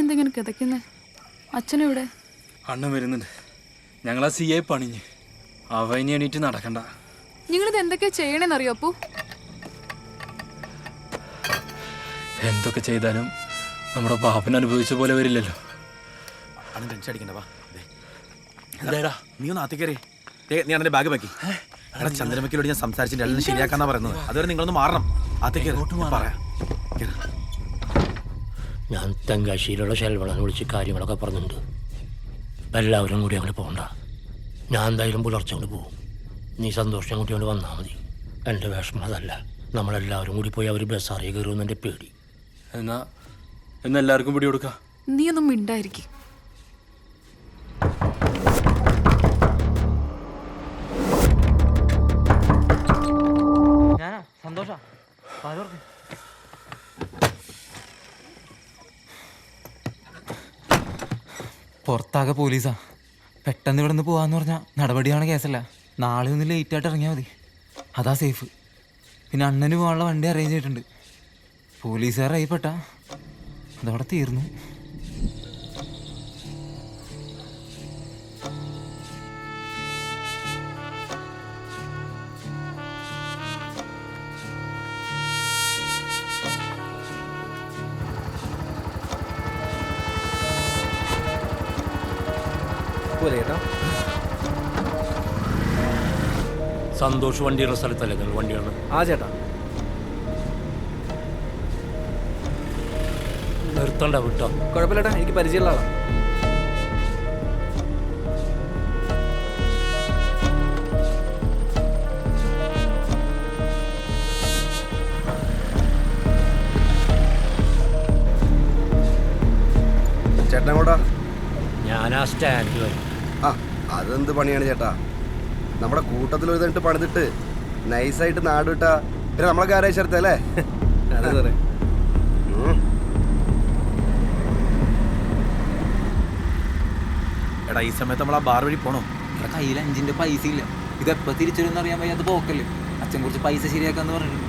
എന്തെങ്കിലും കിതക്കുന്നേ? അച്ഛനെവിടെ? അണ്ണൻ വരുന്നുണ്ട്. ഞങ്ങളാ CA പണിഞ്ഞ് അവ ഇനി എണീറ്റ് നടക്കണ്ട. നിങ്ങളിത് എന്തൊക്കെയാ ചെയ്യണേന്നറിയോ അപ്പു? എന്തൊക്കെ ചെയ്താലും നമ്മുടെ പാപ്പൻ അനുഭവിച്ച പോലെ വരില്ലല്ലോ. ടെൻഷൻ അടിക്കണ്ട. വാ, നീ ഒന്ന് ആത്തിക്കറി. നീ അണ്ണന്റെ ബാഗ് ബാക്കി. എടാ ചന്ദ്രമയ്ക്കലോട് ഞാൻ സംസാരിച്ചിട്ട് എല്ലാം ശരിയാക്കാന്നാ പറയുന്നത്. അതുവരെ നിങ്ങളൊന്ന് മാറണം. പറയാം. ഞാൻ തെങ്കാശിയിലുള്ള ശെൽവളനെ വിളിച്ച് കാര്യങ്ങളൊക്കെ പറഞ്ഞിട്ടുണ്ട്. എല്ലാവരും കൂടി അങ്ങനെ പോകണ്ട. ഞാൻ എന്തായാലും പുലർച്ചെ കൊണ്ട് പോകും. നീ സന്തോഷം കൂട്ടി കൊണ്ട് വന്നാൽ മതി. എൻ്റെ വിഷമം അതല്ല. നമ്മളെല്ലാവരും കൂടി പോയി അവർ ബസ് അറിയ കയറുമെന്ന് എൻ്റെ പേടി. എന്നാ എല്ലാവർക്കും പിടി കൊടുക്കാം. നീ ഒന്നും മിണ്ടായിരിക്കും. പുറത്താകെ പോലീസാ. പെട്ടെന്ന് ഇവിടെ നിന്ന് പോവാന്ന് പറഞ്ഞാൽ നടപടിയാണ് കേസല്ല. നാളെ ഒന്ന് ലേറ്റായിട്ട് ഇറങ്ങിയാൽ മതി, അതാ സേഫ്. പിന്നെ അണ്ണന് പോകാനുള്ള വണ്ടി അറേഞ്ച് ചെയ്തിട്ടുണ്ട്. പോലീസുകാരായി പെട്ടാ അതവിടെ തീർന്നു. സന്തോഷ് വണ്ടിയുള്ള സ്ഥലത്തല്ലേ നിങ്ങൾ വണ്ടിയാണ്? ആ ചേട്ടാ, നിർത്തണ്ട വിട്ടോ. കുഴപ്പമില്ലേട്ടാ, എനിക്ക് പരിചയമുള്ള ആളാണ്. ചേട്ടൻ കൂടാ? ഞാൻ ആ സ്റ്റാൻഡ് വരും. ആ, അതെന്ത് പണിയാണ് ചേട്ടാ? നമ്മുടെ കൂട്ടത്തിൽ ഒരു തന്നിട്ട് പണിതിട്ട് നൈസായിട്ട് നാട് വിട്ടാ പിന്നെ നമ്മളെ കാരാശ്വരത്തല്ലേ? അതെ സാറേ. എടാ, ഈ സമയത്ത് നമ്മൾ ആ ബാർ വഴി പോണോ? ഇവിടെ കയ്യിൽ 5 പൈസ ഇല്ല. ഇതെപ്പോ തിരിച്ചൊരുന്ന് അറിയാൻ വയ്യാത്ത പോക്കല്ലേ. അച്ഛൻ കുറച്ച് പൈസ ശരിയാക്കാന്ന് പറഞ്ഞിട്ടുണ്ട്.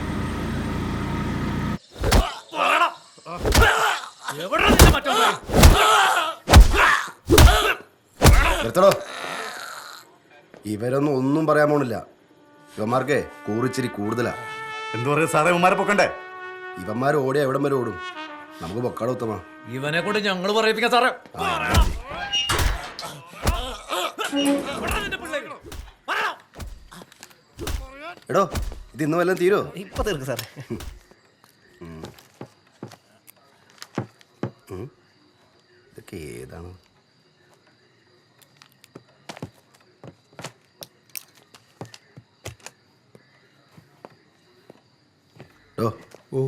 നിർത്തടോ. ഇവരൊന്നും ഒന്നും പറയാൻ പോണില്ല. ഇവന്മാർക്കേ കൂറിച്ചിരി കൂടുതലാ. എന്തു പറയുക സാറേ? ഇവന്മാരെ പൊക്കണ്ടേ? ഇവന്മാർ ഓടിയാ എവിടം വരെ ഓടും? നമുക്ക് പൊക്കാടോ ഉത്തമ. ഇവനെ കൊണ്ട് ഞങ്ങൾ പറയിപ്പിക്കാം സാറേ. എടോ, ഇത് ഇന്ന് വല്ലതും തീരോ? ഇപ്പൊ തീർക്കും സാറേ. ഇതൊക്കെ ഏതാണ്? ഓ,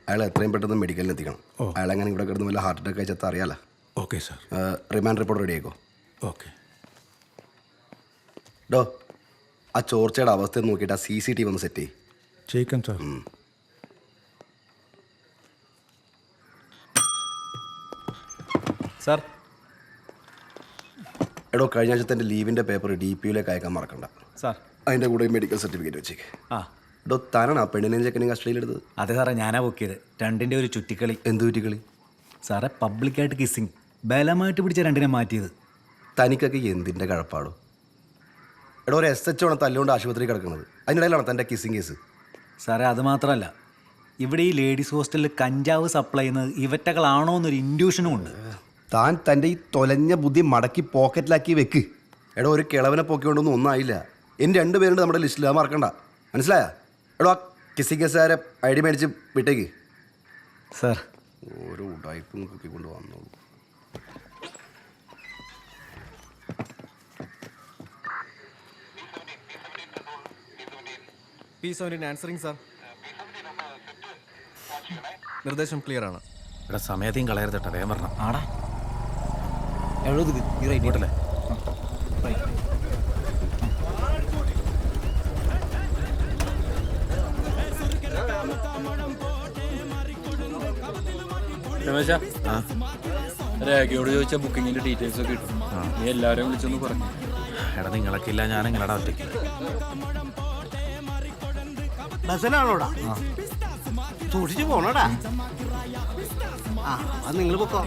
അയാൾ എത്രയും പെട്ടെന്ന് മെഡിക്കലിൽ എത്തിക്കണം. അയാളെങ്ങനെ ഇവിടെ കിടന്ന് വല്ല ഹാർട്ട് അറ്റാക്ക് അയച്ചാൽ അറിയാലോ. Okay sir. Remand report ready ആയിക്കോ. ഓക്കെ. ആ ചോർച്ചയുടെ അവസ്ഥ നോക്കിയിട്ട് ആ CCTV ഒന്ന് സെറ്റ് ചെയ്യിക്കാം സാർ. സാർ, എടോ, കഴിഞ്ഞ ആഴ്ചത്തെ എൻ്റെ ലീവിൻ്റെ പേപ്പർ DPOയിലേക്ക് അയക്കാൻ മറക്കണ്ട സാർ. അതിൻ്റെ കൂടെ മെഡിക്കൽ സർട്ടിഫിക്കറ്റ് വെച്ചേക്ക്. ആ, എടോ, താനാണ് ആ പെണ്ണിനെയും ചെക്കനെയും കസ്റ്റഡിയിലെടുത്തത്? അതെ സാറേ, ഞാനാ ബുക്ക് ചെയ്ത്. രണ്ടിൻ്റെ ഒരു ചുറ്റിക്കളി. എന്ത് ചുറ്റിക്കളി? സാറേ, പബ്ലിക്കായിട്ട് കിസ്സിങ് ബലമായിട്ട് പിടിച്ച രണ്ടിനെ മാറ്റിയത്. തനിക്കൊക്കെ എന്തിൻ്റെ കഴപ്പാടോ? എടോ, ഒരു SHO ആണ് തല്ലുകൊണ്ട് ആശുപത്രി കിടക്കുന്നത്. അതിനിടയിലാണ് തൻ്റെ കിസ്സിങ് കേസ്. സാറേ, അത് മാത്രമല്ല, ഇവിടെ ഈ ലേഡീസ് ഹോസ്റ്റലിൽ കഞ്ചാവ് സപ്ലൈ ചെയ്യുന്നത് ഇവറ്റകളാണോ എന്നൊരു ഇൻഡ്യൂഷനും ഉണ്ട്. താൻ തൻ്റെ ഈ തൊലഞ്ഞ ബുദ്ധി മടക്കി പോക്കറ്റിലാക്കി വെക്ക്. എടോ, ഒരു കിളവനെ പൊക്കിക്കൊണ്ടൊന്നും ഒന്നായില്ല. എൻ്റെ 2 പേരുണ്ട് നമ്മുടെ ലിസ്റ്റിൽ, അത് മറക്കണ്ട. മനസ്സിലായ? എടോ, ആ കിസ്സിങ് കേസുകാരെ ID മേടിച്ച് വിട്ടേക്ക്. സാർ, ഓരോ ഉടായ്പും കുക്കിക്കൊണ്ട് വന്നോളൂ. Answering sir. നിർദ്ദേശം ക്ലിയർ ആണ്. ഇവിടെ സമയത്തെയും കളയരുതട്ടോ, വേഗം പറഞ്ഞോ. ആടാ എവിടെ ഈ റൈറ്റ് ഇങ്ങോട്ടല്ലേ? രമേശ, രേഖയോട് ചോദിച്ചാൽ ബുക്കിങ്ങിന്റെ ഡീറ്റെയിൽസ് ഒക്കെ കിട്ടും. നീ എല്ലാവരെയും വിളിച്ചൊന്ന് പറഞ്ഞു. എടാ, നിങ്ങളൊക്കെ ഇല്ല, ഞാൻ എങ്ങനെടാ ഒറ്റയ്ക്ക്? ബസ്സിലാണോടാ? സൂക്ഷിച്ചു പോണോടാ. ആ, അത് നിങ്ങൾ പൊക്കോ.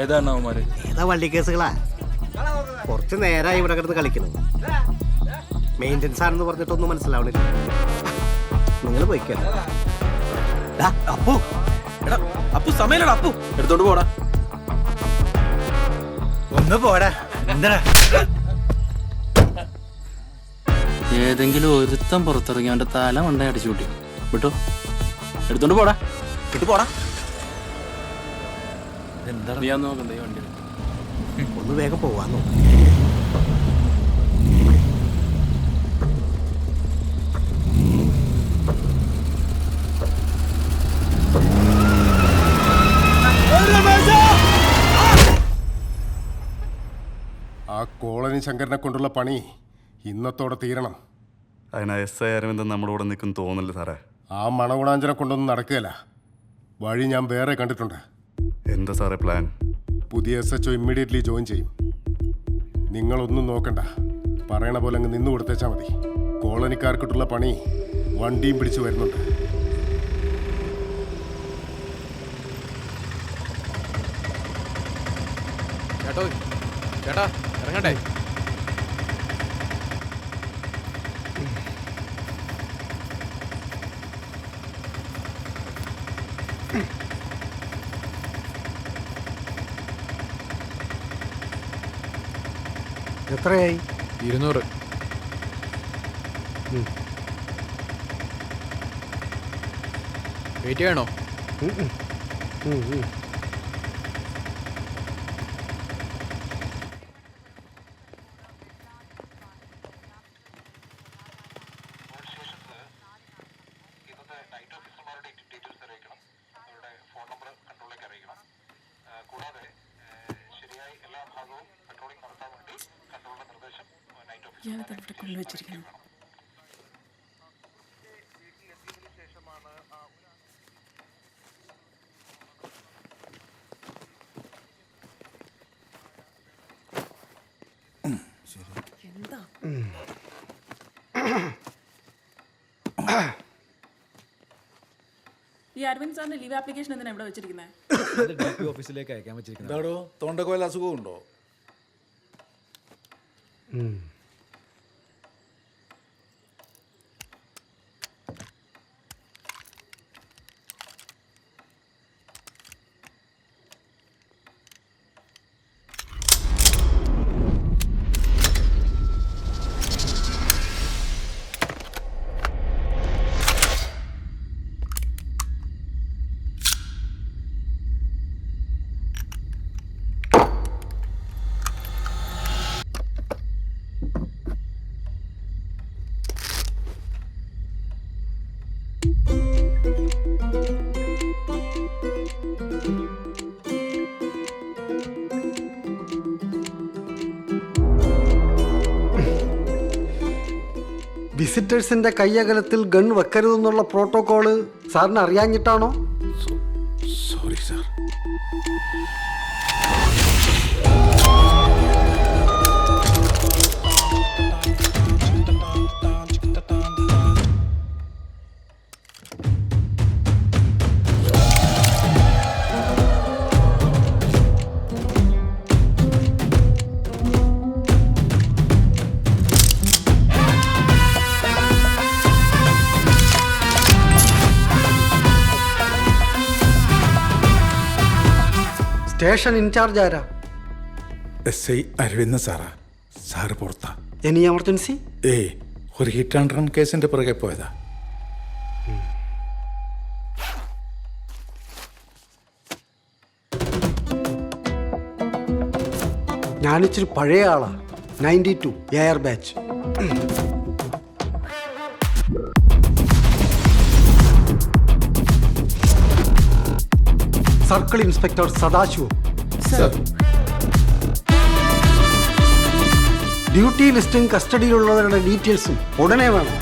ഏതാണ് അവന്മാര്? ഏതാ വള്ളി കേസുകളാ? കുറച്ച് നേരമായി ഇവിടെ കിടന്ന് കളിക്കണം. മെയിൻ്റെനൻസ് ആണെന്ന് പറഞ്ഞിട്ടൊന്നും മനസ്സിലാവണില്ല. നിങ്ങൾ പോയിക്കോ. അപ്പു എടാ അപ്പു സമയല്ലടാ. അപ്പു എടുത്തോണ്ട് പോടാ. ഒന്ന് പോടാ. എന്താ ഏതെങ്കിലും ഒരുത്തം പുറത്തിറങ്ങി അവന്റെ തല മണ്ട അടിച്ചു കൂട്ടി വിട്ടോ. എടുത്തോണ്ട് പോടാ. ഇട്ട് പോടാ. നീ അന്ന് നോക്കണ്ടേ ഈ വണ്ടി? ഒന്ന് വേഗം പോവാന്നോ. ആ കോളനി ശങ്കരനെ കൊണ്ടുള്ള പണി ഇന്നത്തോടെ തീരണം. അതിനാ SI അരവിന്ദൻ നമ്മുടെ കൂടെ നിൽക്കും തോന്നില്ല സാറേ. ആ മണഗുണാഞ്ചനെ കൊണ്ടൊന്നും നടക്കുകയില്ല. വഴി ഞാൻ വേറെ കണ്ടിട്ടുണ്ട്. എന്താ സാറേ പ്ലാൻ? പുതിയ SHO ഇമ്മീഡിയറ്റ്ലി ജോയിൻ ചെയ്യും. നിങ്ങളൊന്നും നോക്കണ്ട, പറയണ പോലെ അങ്ങ് നിന്ന് കൊടുത്തേച്ചാൽ മതി. കോളനിക്കാർക്കിട്ടുള്ള പണി വണ്ടിയും പിടിച്ച് വരുന്നുണ്ട്. ചേട്ടാ ഇറങ്ങട്ടെ. എത്രയായി? 200. വെയിറ്റ് ചെയ്യണോ? ഇയാളെ ഇവിടെ കൊണ്ടുവച്ചിരിക്കുന്നു. എന്താ ഈ അരവിന്ദ് സാറിന്റെ ലീവ് ആപ്ലിക്കേഷൻ എന്തിനാ ഇവിടെ വെച്ചിരിക്കുന്നത്? ഓഫീസിലേക്ക് അയക്കാൻ വെച്ചിരിക്കുന്നത്. എന്താടോ തൊണ്ടക്കോല അസുഖമുണ്ടോ? വിസിറ്റേഴ്സിന്റെ കയ്യകലത്തിൽ ഗൺ വെക്കരുതെന്നുള്ള പ്രോട്ടോകോള് സാറിന് അറിയാഞ്ഞിട്ടാണോ? Sorry sir. സ്റ്റേഷൻ ഇൻചാർജ് ആരാ? SI അരവിന്ദൻ സാറാ. സാറ് പുറത്താ. Any emergency? ഒരു ഹിറ്റ് ആൻഡ് റൺ കേസിന്റെ പുറകെ പോയതാ. ഞാനിച്ചിരി പഴയ ആളാ. 92 air batch. Circle inspector Sadasivam. Duty ലിസ്റ്റും കസ്റ്റഡിയിലുള്ളവരുടെ ഡീറ്റെയിൽസും ഉടനെ വേണം.